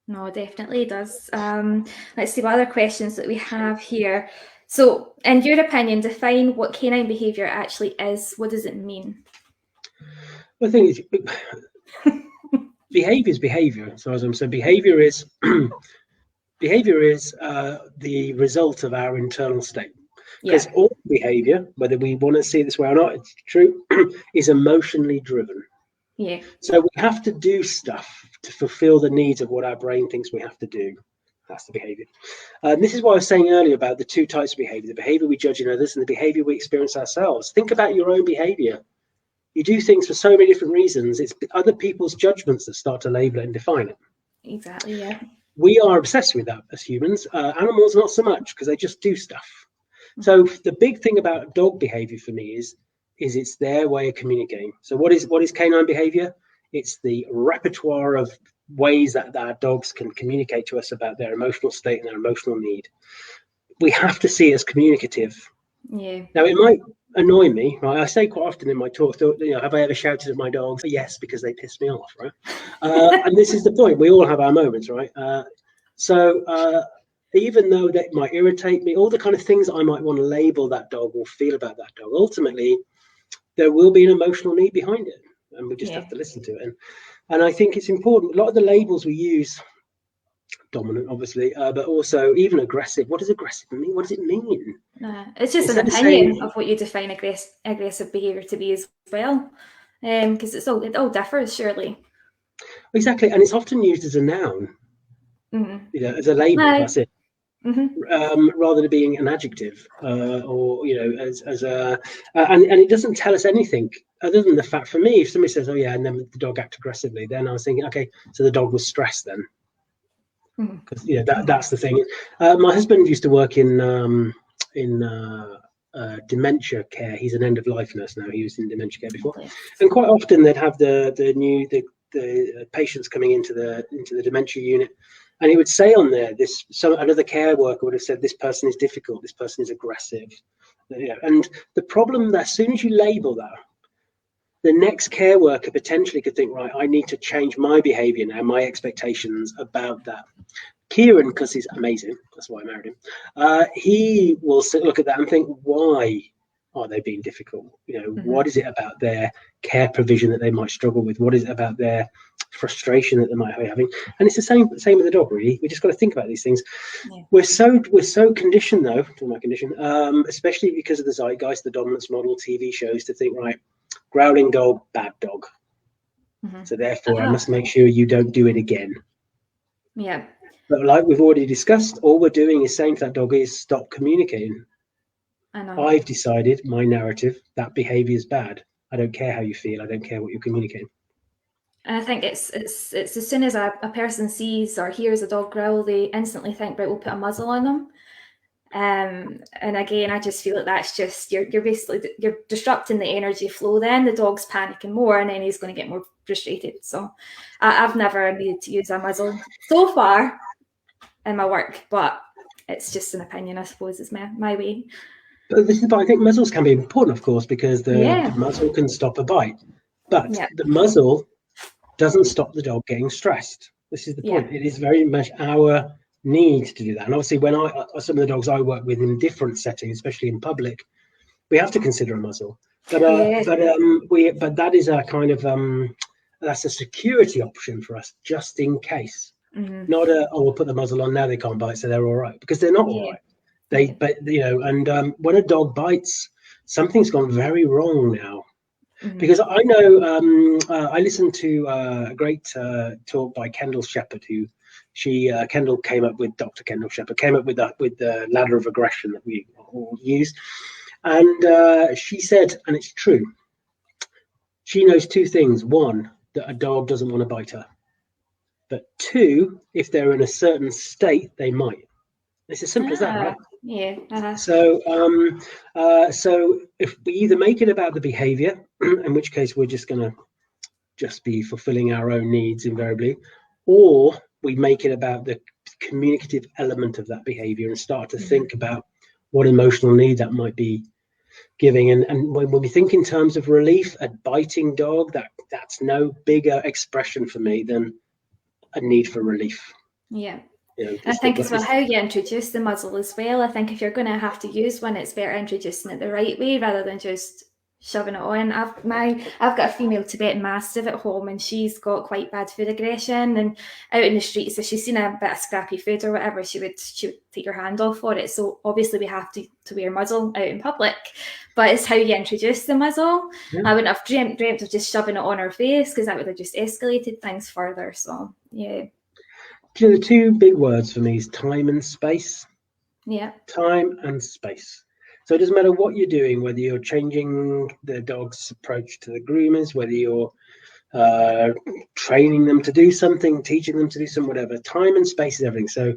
No, definitely does. Let's see what other questions that we have here. So, in your opinion, define what canine behaviour actually is. What does it mean? Well, I think behaviour is behaviour. So, as I'm saying, behaviour is the result of our internal state. Because all behaviour, whether we want to see it this way or not, it's true, is emotionally driven. Yeah. So we have to do stuff to fulfill the needs of what our brain thinks we have to do. That's the behavior. This is what I was saying earlier about the two types of behavior: the behavior we judge in others and the behavior we experience ourselves. Think about your own behavior. You do things for so many different reasons. It's other people's judgments that start to label it and define it. Exactly, yeah. We are obsessed with that as humans. Animals, not so much, because they just do stuff. So the big thing about dog behavior for me is it's their way of communicating. So what is canine behavior? It's the repertoire of ways that our dogs can communicate to us about their emotional state and their emotional need. We have to see it as communicative. Yeah. Now, it might annoy me, right? I say quite often in my talk, have I ever shouted at my dogs? Yes, because they piss me off, right? And this is the point. We all have our moments, right? Even though that might irritate me, all the kind of things I might want to label that dog or feel about that dog, ultimately, there will be an emotional need behind it, and we just have to listen to it. And I think it's important. A lot of the labels we use, dominant, obviously, but also even aggressive. What does aggressive mean? What does it mean? It's just an opinion of what you define aggressive behaviour to be as well, because it all differs, surely. Exactly, and it's often used as a noun, as a label. That's it. rather than being an adjective, or as a and it doesn't tell us anything other than the fact. For me, if somebody says, "Oh yeah," and then the dog acted aggressively, then I was thinking, okay, so the dog was stressed then, because that's the thing. My husband used to work in dementia care. He's an end of life nurse now. He was in dementia care before, and quite often they'd have the patients coming into the dementia unit, and he would say on there, another care worker would have said, this person is difficult, this person is aggressive, and the problem that as soon as you label that, the next care worker potentially could think, right, I need to change my behavior now, my expectations about that. Kieran, because he's amazing, that's why I married him, he will look at that and think, why are they being difficult? What is it about their care provision that they might struggle with? What is it about their frustration that they might be having? And it's the same with the dog, really. We just got to think about these things. We're so conditioned, though, to my condition, especially because of the zeitgeist, the dominance model, TV shows, to think, right, growling dog, bad dog. So therefore, I must make sure you don't do it again. Yeah. But like we've already discussed, all we're doing is saying to that dog is stop communicating. I know. I've decided, my narrative, that behavior is bad. I don't care how you feel. I don't care what you're communicating. And I think it's as soon as a person sees or hears a dog growl, they instantly think, right, we'll put a muzzle on them. And again, I just feel like that's just you're basically disrupting the energy flow. Then the dog's panicking more, and then he's going to get more frustrated. So I've never needed to use a muzzle so far in my work, but it's just an opinion, I suppose. It's my way. But I think muzzles can be important, of course, because the muzzle can stop a bite, but the muzzle doesn't stop the dog getting stressed. This is the point. It is very much our need to do that. And obviously, when some of the dogs I work with in different settings, especially in public, we have to consider a muzzle. But that is a kind of that's a security option for us, just in case. Not we'll put the muzzle on now, they can't bite, so they're all right, because they're not all right. When a dog bites, something's gone very wrong now. Because I know I listened to a great talk by Kendall Shepherd, who Kendall came up with, Dr. Kendall Shepherd came up with the ladder of aggression that we all use. And she said, and it's true, she knows two things. One, that a dog doesn't want to bite her. But two, if they're in a certain state, they might. It's as simple as that, right? Yeah. So if we either make it about the behavior, in which case we're just going to just be fulfilling our own needs invariably, or we make it about the communicative element of that behavior and start to think about what emotional need that might be giving. And when we think in terms of relief, a biting dog, that's no bigger expression for me than a need for relief. Yeah. I think as well how you introduce the muzzle as well. I think if you're going to have to use one, it's better introducing it the right way rather than just shoving it on. I've got a female Tibetan Mastiff at home, and she's got quite bad food aggression, and out in the streets, if she's seen a bit of scrappy food or whatever, she would take her hand off for it. So obviously we have to wear a muzzle out in public, but it's how you introduce the muzzle. I wouldn't have dreamt of just shoving it on her face, because that would have just escalated things further. So yeah. The two big words for me is time and space. Yeah. Time and space. So it doesn't matter what you're doing, whether you're changing the dog's approach to the groomers, whether you're training them to do something, teaching them to do something, whatever. Time and space is everything. So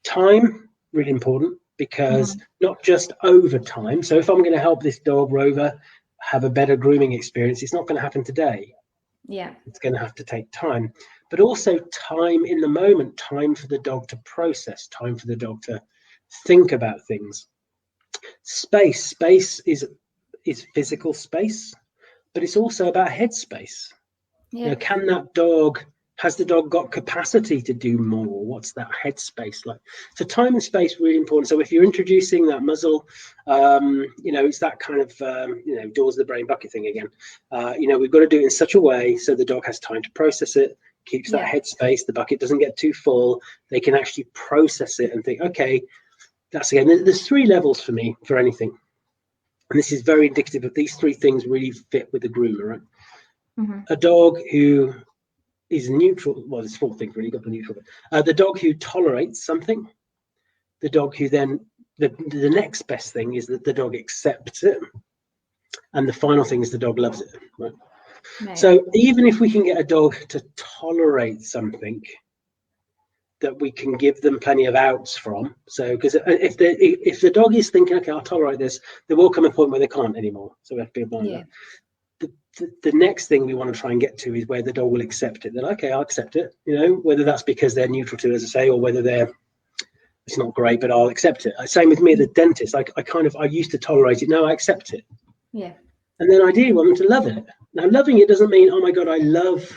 time, really important, because not just over time. So if I'm going to help this dog, Rover, have a better grooming experience, it's not going to happen today. Yeah. It's going to have to take time. But also time in the moment, time for the dog to process, time for the dog to think about things. Space is physical space, but it's also about headspace. Yeah. Has the dog got capacity to do more? What's that headspace like? So time and space really important. So if you're introducing that muzzle, it's that kind of doors of the brain bucket thing again. We've got to do it in such a way so the dog has time to process it, keeps that headspace, the bucket doesn't get too full, they can actually process it and think, okay, that's again, there's three levels for me for anything. And this is very indicative of these three things really fit with the groomer, right? A dog who is neutral, well, there's four things really, got the neutral. The dog who tolerates something, the dog who then, the next best thing is that the dog accepts it. And the final thing is the dog loves it. Right? Right. So even if we can get a dog to tolerate something, that we can give them plenty of outs from. So, because if the dog is thinking, okay, I'll tolerate this, there will come a point where they can't anymore. So we have to be able to the next thing we want to try and get to is where the dog will accept it. That okay, I'll accept it. You know, whether that's because they're neutral to it, as I say, or whether it's not great, but I'll accept it. Same with me at the dentist. I used to tolerate it. Now I accept it. Yeah. And then I do want them to love it. Now, loving it doesn't mean, oh my God, I love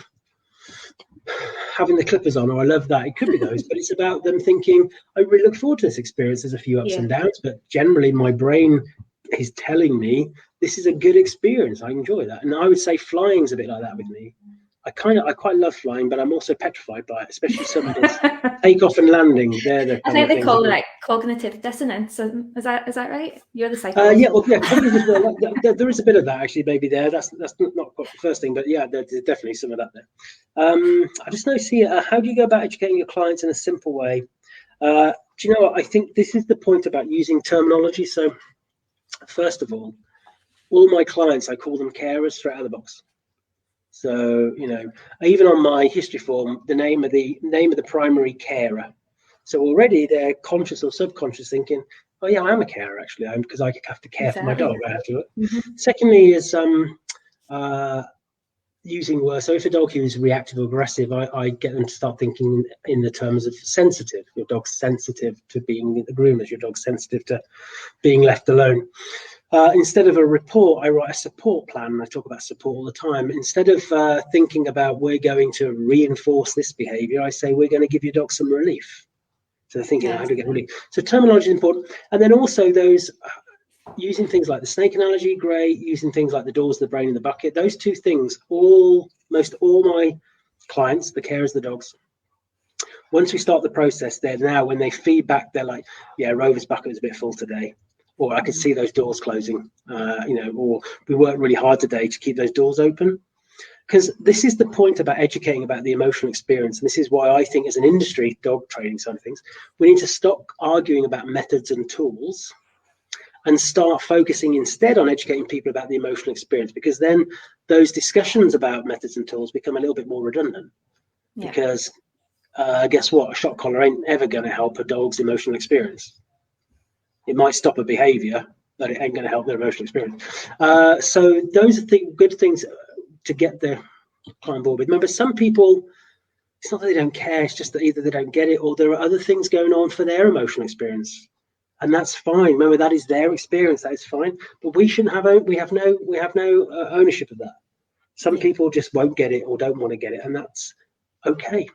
having the clippers on, or I love that. It could be those, but it's about them thinking, I really look forward to this experience. There's a few ups and downs, but generally my brain is telling me this is a good experience. I enjoy that. And I would say flying's a bit like that with me. I quite love flying, but I'm also petrified by it, especially some of this takeoff and landing. They're the I think they call it like cognitive dissonance. Is that right? You're the psychologist. Cognitive. Well, there is a bit of that actually, maybe there. That's not quite the first thing, but yeah, there's definitely some of that there. I just know. See, how do you go about educating your clients in a simple way? Do you know what? I think this is the point about using terminology. So, first of all my clients, I call them carers straight out of the box. So, you know, even on my history form, the name of the primary carer. So already they're conscious or subconscious thinking, oh yeah, I am a carer actually, because I have to care for my dog. I have to. Secondly is using words. So if a dog who is reactive or aggressive, I get them to start thinking in the terms of sensitive. Your dog's sensitive to being at the groomers. Your dog's sensitive to being left alone. Instead of a report, I write a support plan. I talk about support all the time. Instead of thinking about we're going to reinforce this behavior, I say we're going to give your dog some relief. So they're thinking, how do you get relief? So terminology is important. And then also those using things like the snake analogy, great. Using things like the doors, the brain, and the bucket. Those two things, most all my clients, the carers, the dogs, once we start the process, they're now, when they feedback, they're like, yeah, Rover's bucket was a bit full today. Or I could see those doors closing, or we worked really hard today to keep those doors open. Because this is the point about educating about the emotional experience. And this is why I think as an industry, dog training side of things, we need to stop arguing about methods and tools and start focusing instead on educating people about the emotional experience, because then those discussions about methods and tools become a little bit more redundant. Yeah. Because guess what? A shock collar ain't ever going to help a dog's emotional experience. It might stop a behavior, but it ain't going to help their emotional experience. So those are good things to get the client on board with. Remember, some people, it's not that they don't care, it's just that either they don't get it or there are other things going on for their emotional experience. And that's fine. Remember, that is their experience, that is fine. But we shouldn't have, we have no ownership of that. Some people just won't get it or don't want to get it, and that's okay.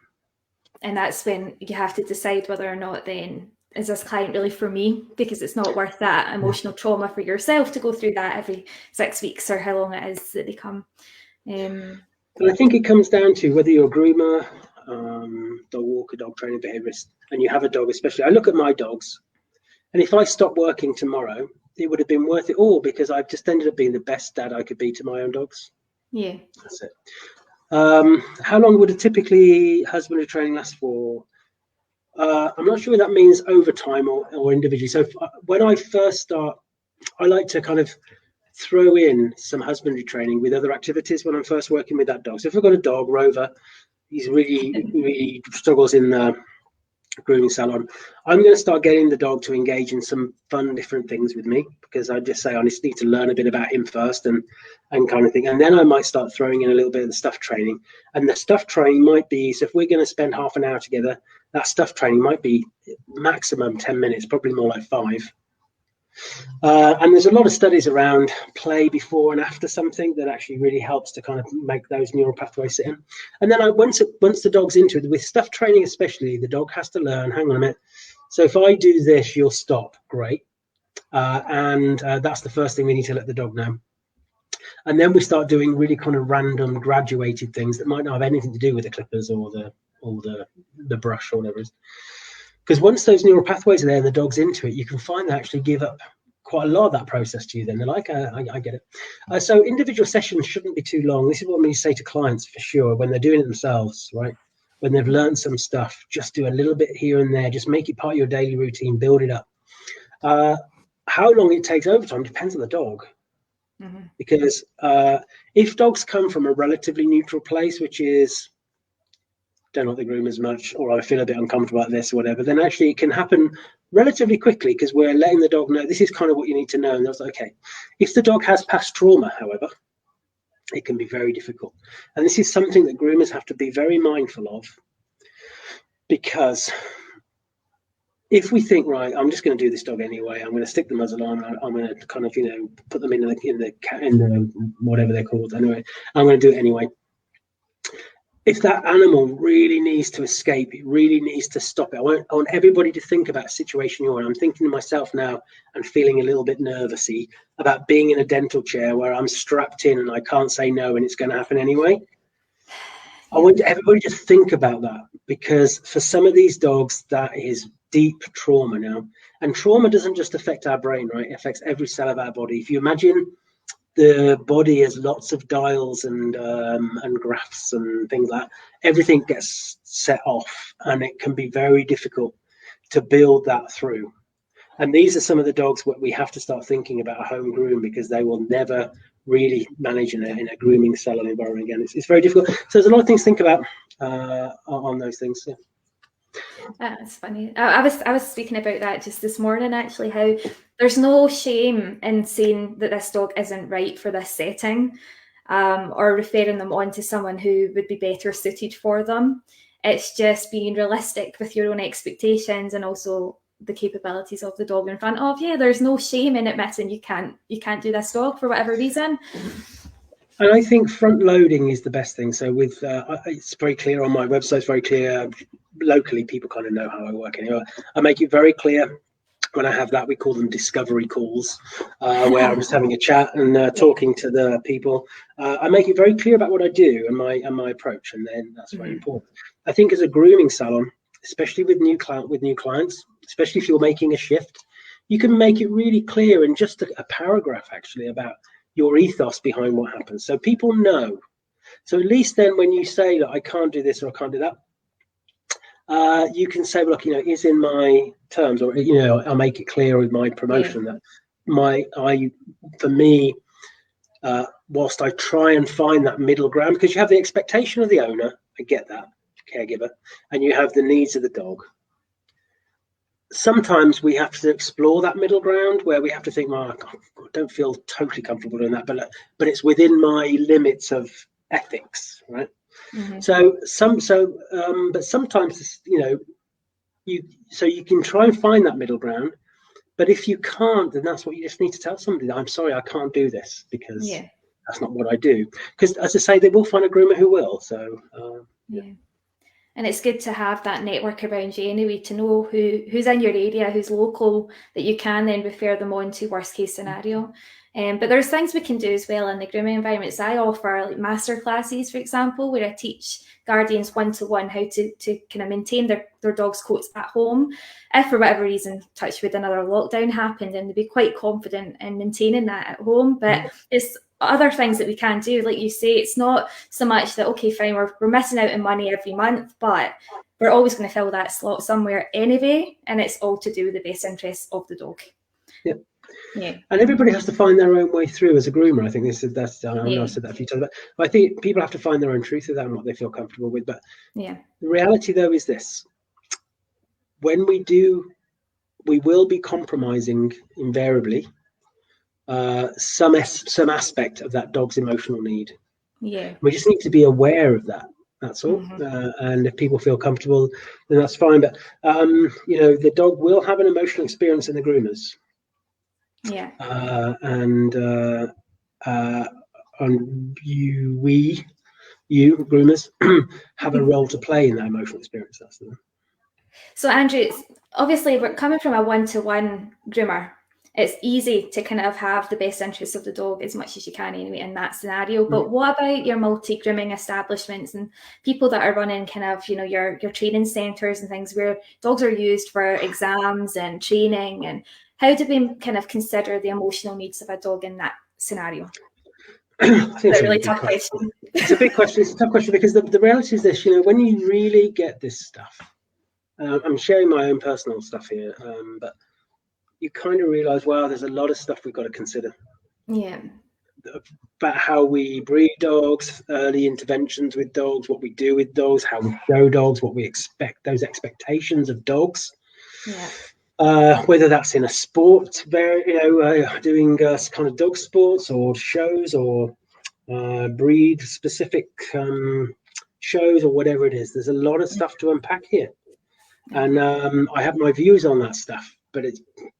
And that's when you have to decide whether or not then, is this client really for me? Because it's not worth that emotional trauma for yourself to go through that every 6 weeks or how long it is that they come. But I think it comes down to whether you're a groomer, dog walker, dog training, behaviorist, and you have a dog, especially. I look at my dogs, and if I stopped working tomorrow, it would have been worth it all, because I've just ended up being the best dad I could be to my own dogs. Yeah. That's it. How long would a typically husbandry training last for? I'm not sure what that means over time or individually. So when I first start, I like to kind of throw in some husbandry training with other activities when I'm first working with that dog. So if I've got a dog, Rover, he's really struggles in the grooming salon, I'm going to start getting the dog to engage in some fun, different things with me, because I just say I just need to learn a bit about him first and kind of thing. And then I might start throwing in a little bit of the stuff training. And the stuff training might be, so if we're going to spend half an hour together, that stuff training might be maximum 10 minutes, probably more like 5. And there's a lot of studies around play before and after something that actually really helps to kind of make those neural pathways sit in. And then once the dog's into it, with stuff training especially, the dog has to learn, hang on a minute, so if I do this, you'll stop. Great. And that's the first thing we need to let the dog know. And then we start doing really kind of random graduated things that might not have anything to do with the clippers or the brush or whatever it is. Because once those neural pathways are there and the dog's into it, you can find they actually give up quite a lot of that process to you. Then they're like, I get it. So individual sessions shouldn't be too long. This is what we say to clients for sure when they're doing it themselves, right? when they've learned some stuff, just do a little bit here and there, just make it part of your daily routine, build it up. How long it takes over time depends on the dog. Because if dogs come from a relatively neutral place, which is don't like the groom as much, or I feel a bit uncomfortable about this or whatever, then actually it can happen relatively quickly because we're letting the dog know this is kind of what you need to know. And I was like, okay. If the dog has past trauma, however, it can be very difficult. And this is something that groomers have to be very mindful of, because if we think, right, I'm just going to do this dog anyway, I'm going to stick the muzzle on, I'm going to kind of, put them in the whatever they're called anyway, I'm going to do it anyway. If that animal really needs to escape, it really needs to stop it. I want everybody to think about a situation you're in. I'm thinking to myself now and feeling a little bit nervousy about being in a dental chair where I'm strapped in and I can't say no and it's going to happen anyway. I want everybody to think about that, because for some of these dogs, that is deep trauma now. And trauma doesn't just affect our brain, right? It affects every cell of our body. If you imagine the body has lots of dials and graphs and things like that, everything gets set off, and it can be very difficult to build that through. And these are some of the dogs what we have to start thinking about a home groom, because they will never really manage in a grooming salon environment again. It's very difficult. So there's a lot of things to think about on those things. Yeah. That's funny. I was speaking about that just this morning, actually, how there's no shame in saying that this dog isn't right for this setting, or referring them on to someone who would be better suited for them. It's just being realistic with your own expectations and also the capabilities of the dog in front of you. There's no shame in admitting you can't do this dog for whatever reason. And I think front loading is the best thing. So with it's very clear on my website, it's very clear locally, people kind of know how I work anyway. I make it very clear when I have that, we call them discovery calls, where I'm just having a chat and talking to the people. I make it very clear about what I do and my approach, and then that's very important. I think as a grooming salon, especially with new clients, especially if you're making a shift, you can make it really clear in just a paragraph actually about your ethos behind what happens, so people know. So at least then when you say that I can't do this or I can't do that, you can say, look, it's in my terms, or I'll make it clear with my promotion that for me, whilst I try and find that middle ground, because you have the expectation of the owner, I get that, caregiver, and you have the needs of the dog. Sometimes we have to explore that middle ground where we have to think, well, I don't feel totally comfortable doing that, but it's within my limits of ethics, right? But sometimes you can try and find that middle ground, but if you can't, then that's what you just need to tell somebody. I'm sorry, I can't do this because that's not what I do. Because as I say, they will find a groomer who will. So And it's good to have that network around you anyway, to know who's in your area, who's local, that you can then refer them on to worst case scenario. But there's things we can do as well in the grooming environments. I offer like master classes, for example, where I teach guardians one-to-one how to kind of maintain their dog's coats at home. If for whatever reason, touch wood, another lockdown happened, and they'd be quite confident in maintaining that at home. But it's other things that we can do, like you say. It's not so much that, okay, fine, we're missing out on money every month, but we're always going to fill that slot somewhere anyway, and it's all to do with the best interests of the dog. Yeah. And everybody has to find their own way through as a groomer. I think I know I've said that a few times, but I think people have to find their own truth with that and what they feel comfortable with. But the reality though is this: when we will be compromising invariably some aspect of that dog's emotional need. We just need to be aware of that. That's all. And if people feel comfortable, then that's fine. But the dog will have an emotional experience in the groomers. And you groomers have a role to play in that emotional experience. That's the. So Andrew, obviously we're coming from a one-to-one groomer. It's easy to kind of have the best interests of the dog as much as you can anyway in that scenario. But what about your multi-grooming establishments and people that are running kind of, your training centres and things where dogs are used for exams and training, and how do we kind of consider the emotional needs of a dog in that scenario? I think That's a it's a really big tough question. question. It's a big question. It's a tough question because the reality is this, when you really get this stuff, I'm sharing my own personal stuff here, but you kind of realize, wow, there's a lot of stuff we've got to consider. Yeah. About how we breed dogs, early interventions with dogs, what we do with dogs, how we show dogs, what we expect, those expectations of dogs. Yeah. Whether that's in a sport, doing kind of dog sports or shows or breed specific shows or whatever it is. There's a lot of stuff to unpack here. And I have my views on that stuff, but it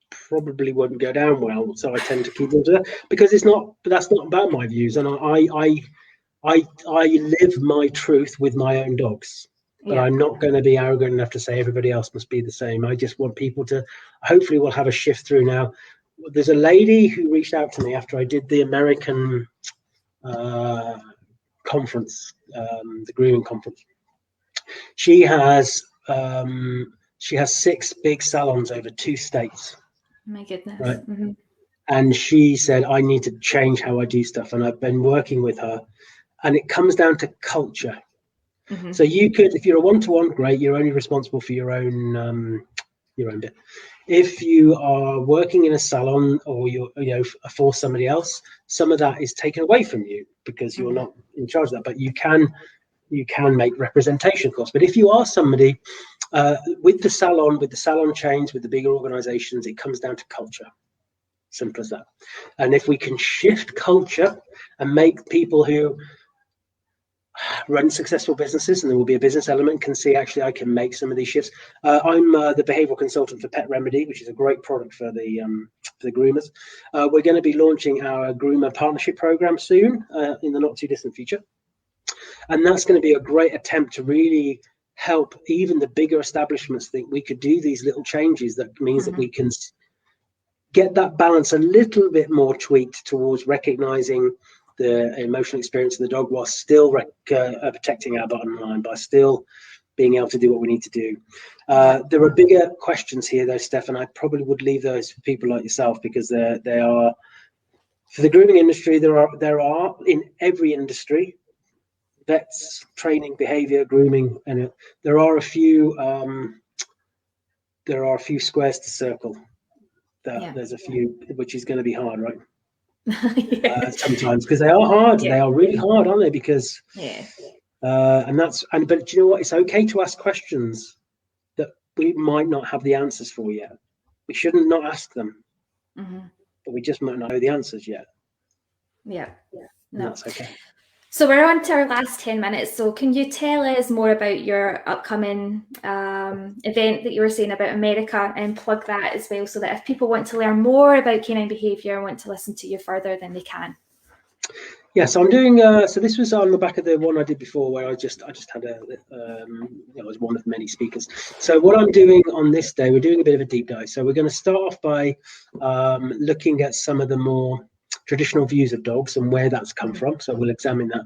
probably wouldn't go down well. So I tend to keep them to that because that's not about my views. And I live my truth with my own dogs, but I'm not going to be arrogant enough to say everybody else must be the same. I just want people to, hopefully we'll have a shift through now. There's a lady who reached out to me after I did the American conference, the grooming conference. She has 6 big salons over 2 states. My goodness. Right. And she said, I need to change how I do stuff. And I've been working with her. And it comes down to culture. So you could, if you're a one-to-one, great, you're only responsible for your own bit. If you are working in a salon or you're for somebody else, some of that is taken away from you because you're not in charge of that. But you can make representation costs. But if you are somebody with the salon chains, with the bigger organizations, it comes down to culture. Simple as that. And if we can shift culture and make people who run successful businesses, and there will be a business element, can see actually I can make some of these shifts. I'm the behavioral consultant for Pet Remedy, which is a great product for the groomers. We're going to be launching our groomer partnership program soon, in the not too distant future. And that's going to be a great attempt to really help even the bigger establishments think we could do these little changes. That means that we can get that balance a little bit more tweaked towards recognizing the emotional experience of the dog while still protecting our bottom line, by still being able to do what we need to do. There are bigger questions here, though, Steph, and I probably would leave those for people like yourself, because they are, for the grooming industry, there are in every industry, vets, training, behavior, grooming, and there are a few squares to circle. There's a few, which is going to be hard, right? Sometimes, because they are hard. They are really hard, aren't they? Because but do you know what? It's okay to ask questions that we might not have the answers for yet. We shouldn't not ask them, but we just might not know the answers yet. No, that's okay. So we're on to our last 10 minutes. So can you tell us more about your upcoming event that you were saying about America, and plug that as well, so that if people want to learn more about canine behaviour and want to listen to you further, then they can? Yeah, so I'm doing. So this was on the back of the one I did before, where I just had I was one of many speakers. So what I'm doing on this day, we're doing a bit of a deep dive. So we're going to start off by looking at some of the more traditional views of dogs and where that's come from. So we'll examine that.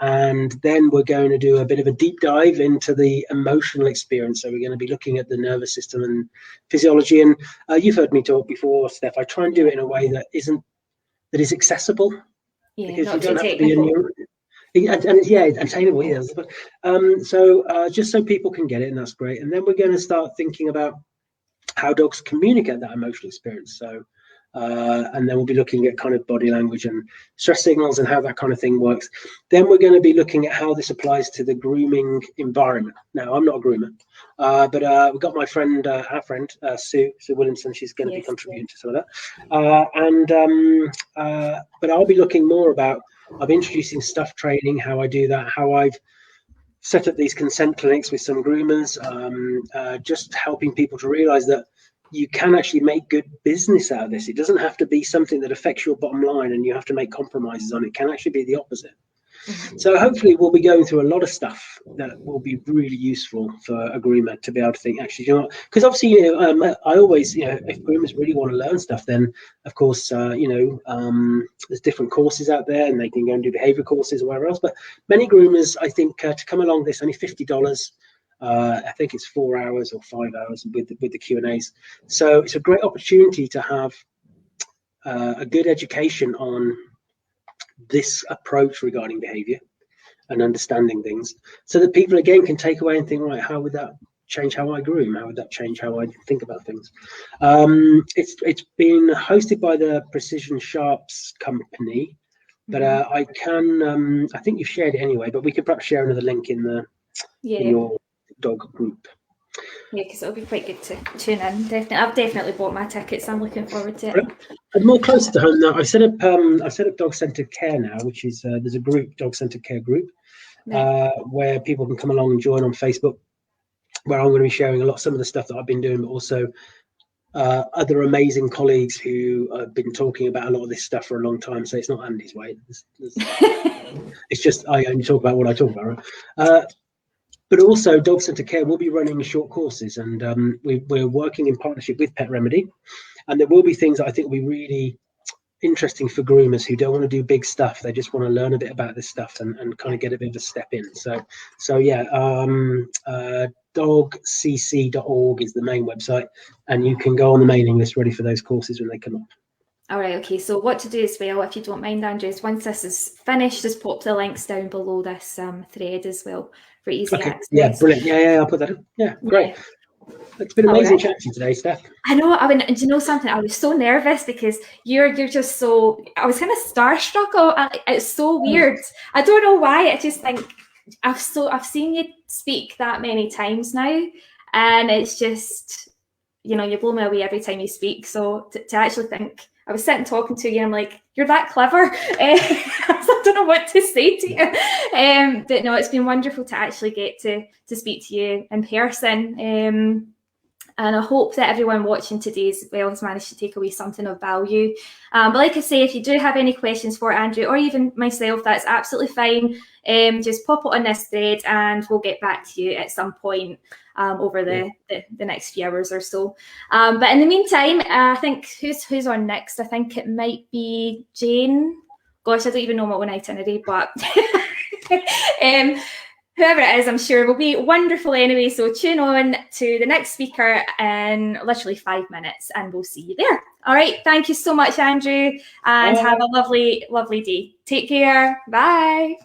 And then we're going to do a bit of a deep dive into the emotional experience. So we're going to be looking at the nervous system and physiology. And you've heard me talk before, Steph. I try and do it in a way that is accessible. Because you don't have to be attainable, yes. But just so people can get it, and that's great. And then we're going to start thinking about how dogs communicate that emotional experience. So and then we'll be looking at kind of body language and stress signals and how that kind of thing works. Then we're going to be looking at how this applies to the grooming environment. Now, I'm not a groomer, but we've got my friend, our friend, Sue Williamson. She's going to be contributing to some of that. But I'll be looking more about, I'm introducing stuff training, how I do that, how I've set up these consent clinics with some groomers, just helping people to realize that you can actually make good business out of this. It doesn't have to be something that affects your bottom line and you have to make compromises on. It can actually be the opposite. So hopefully we'll be going through a lot of stuff that will be really useful for a groomer to be able to think, actually, you know what? Because obviously, I always, if groomers really want to learn stuff, then of course, there's different courses out there, and they can go and do behavior courses or whatever else. But many groomers, I think, to come along this, only $50. I think it's 4 hours or 5 hours with the Q&As. So it's a great opportunity to have a good education on this approach regarding behavior and understanding things, so that people again can take away and think, right, how would that change how I groom? How would that change how I think about things? It's been hosted by the Precision Sharps company, but I think you've shared it anyway, but we could perhaps share another link in your dog group. Yeah, because it'll be quite good to tune in. Definitely, I've definitely bought my tickets. I'm looking forward to it. And more closer to home now, I've set up dog centered care now, which is there's a group, dog centered care group, where people can come along and join on Facebook, where I'm going to be sharing some of the stuff that I've been doing, but also other amazing colleagues who have been talking about a lot of this stuff for a long time. So it's not Andy's way. It's just I only talk about what I talk about, right? But also, Dog Centre Care will be running short courses, and we're working in partnership with Pet Remedy, and there will be things that I think will be really interesting for groomers who don't want to do big stuff. They just want to learn a bit about this stuff and kind of get a bit of a step in. So yeah, dogcc.org is the main website, and you can go on the mailing list ready for those courses when they come up. All right, okay, so what to do as well, if you don't mind, Andrew, is once this is finished, just pop the links down below this thread as well for easy access. Yeah, brilliant. Yeah, I'll put that in. Yeah, great. It's been amazing chatting to you today, Steph. I know. I mean, do you know something? I was so nervous because you're just so. I was kind of starstruck. It's so weird. I don't know why. I just think I've seen you speak that many times now, and it's just, you blow me away every time you speak. So to actually think. I was sitting talking to you and I'm like, you're that clever. I don't know what to say to you. But no, it's been wonderful to actually get to speak to you in person. And I hope that everyone watching today as well has managed to take away something of value. But like I say, if you do have any questions for Andrew or even myself, that's absolutely fine. Just pop it on this thread and we'll get back to you at some point over the next few hours or so. But in the meantime, I think who's on next? I think it might be Jane. Gosh, I don't even know what one itinerary, but whoever it is, I'm sure will be wonderful anyway. So tune on to the next speaker in literally 5 minutes and we'll see you there. All right. Thank you so much, Andrew, and have a lovely, lovely day. Take care. Bye.